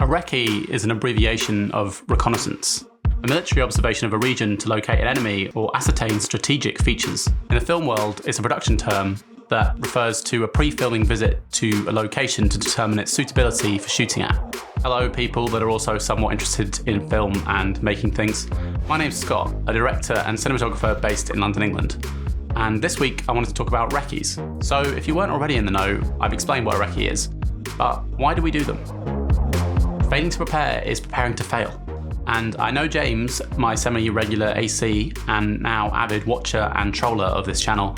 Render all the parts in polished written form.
A recce is an abbreviation of reconnaissance, a military observation of a region to locate an enemy or ascertain strategic features. In the film world, it's a production term that refers to a pre-filming visit to a location to determine its suitability for shooting at. Hello people that are also somewhat interested in film and making things. My name's Scott, a director and cinematographer based in London, England. And this week I wanted to talk about recce's. So if you weren't already in the know, I've explained what a recce is. But why do we do them? Failing to prepare is preparing to fail. And I know James, my semi-regular AC and now avid watcher and troller of this channel,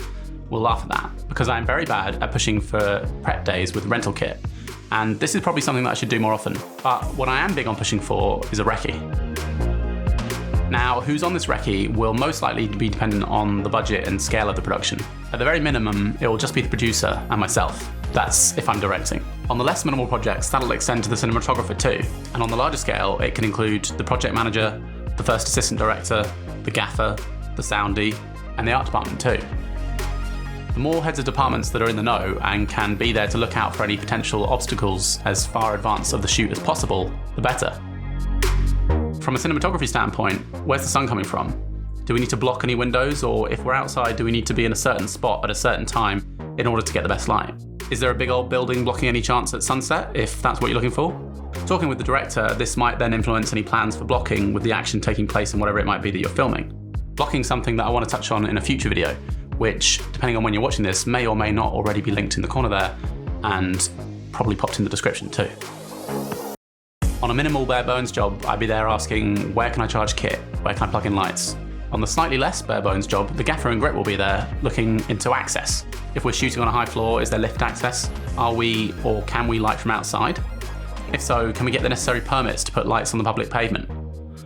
will laugh at that, because I'm very bad at pushing for prep days with rental kit. And this is probably something that I should do more often. But what I am big on pushing for is a recce. Now, who's on this recce will most likely be dependent on the budget and scale of the production. At the very minimum, it will just be the producer and myself. That's if I'm directing. On the less minimal projects, that'll extend to the cinematographer too. And on the larger scale, it can include the project manager, the first assistant director, the gaffer, the soundie, and the art department too. The more heads of departments that are in the know and can be there to look out for any potential obstacles as far advanced of the shoot as possible, the better. From a cinematography standpoint, where's the sun coming from? Do we need to block any windows, or if we're outside, do we need to be in a certain spot at a certain time in order to get the best light? Is there a big old building blocking any chance at sunset, if that's what you're looking for? Talking with the director, this might then influence any plans for blocking with the action taking place in whatever it might be that you're filming. Blocking's something that I want to touch on in a future video, which, depending on when you're watching this, may or may not already be linked in the corner there, and probably popped in the description too. On a minimal bare bones job, I'd be there asking, where can I charge kit? Where can I plug in lights? On the slightly less bare bones job, the gaffer and grit will be there looking into access. If we're shooting on a high floor, is there lift access? Are we or can we light from outside? If so, can we get the necessary permits to put lights on the public pavement?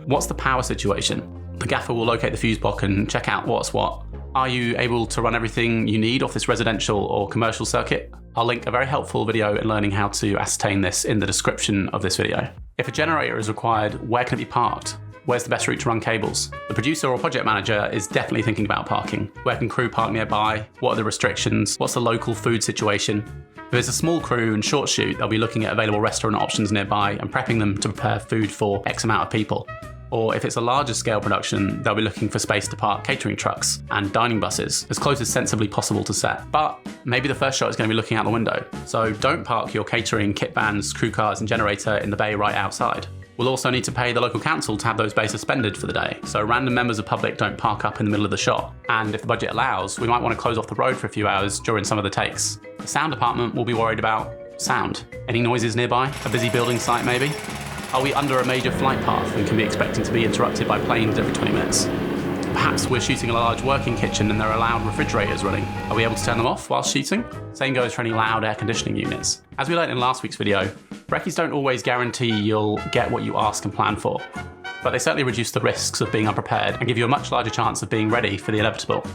What's the power situation? The gaffer will locate the fuse box and check out what's what. Are you able to run everything you need off this residential or commercial circuit? I'll link a very helpful video in learning how to ascertain this in the description of this video. If a generator is required, where can it be parked? Where's the best route to run cables? The producer or project manager is definitely thinking about parking. Where can crew park nearby? What are the restrictions? What's the local food situation? If it's a small crew and short shoot, they'll be looking at available restaurant options nearby and prepping them to prepare food for X amount of people. Or if it's a larger scale production, they'll be looking for space to park catering trucks and dining buses as close as sensibly possible to set. But maybe the first shot is going to be looking out the window. So don't park your catering, kit vans, crew cars and generator in the bay right outside. We'll also need to pay the local council to have those bays suspended for the day, so random members of the public don't park up in the middle of the shot. And if the budget allows, we might want to close off the road for a few hours during some of the takes. The sound department will be worried about sound. Any noises nearby? A busy building site maybe? Are we under a major flight path and can be expecting to be interrupted by planes every 20 minutes? Perhaps we're shooting a large working kitchen and there are loud refrigerators running. Are we able to turn them off while shooting? Same goes for any loud air conditioning units. As we learned in last week's video, recce's don't always guarantee you'll get what you ask and plan for, but they certainly reduce the risks of being unprepared and give you a much larger chance of being ready for the inevitable.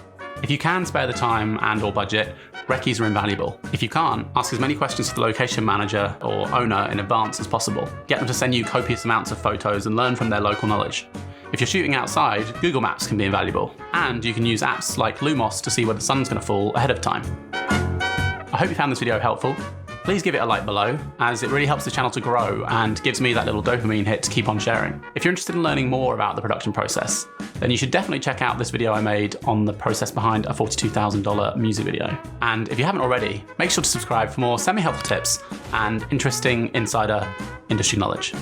If you can spare the time and or budget, recce's are invaluable. If you can't, ask as many questions to the location manager or owner in advance as possible. Get them to send you copious amounts of photos and learn from their local knowledge. If you're shooting outside, Google Maps can be invaluable, and you can use apps like Lumos to see where the sun's going to fall ahead of time. I hope you found this video helpful. Please give it a like below, as it really helps the channel to grow and gives me that little dopamine hit to keep on sharing. If you're interested in learning more about the production process, then you should definitely check out this video I made on the process behind a $42,000 music video. And if you haven't already, make sure to subscribe for more semi-helpful tips and interesting insider industry knowledge.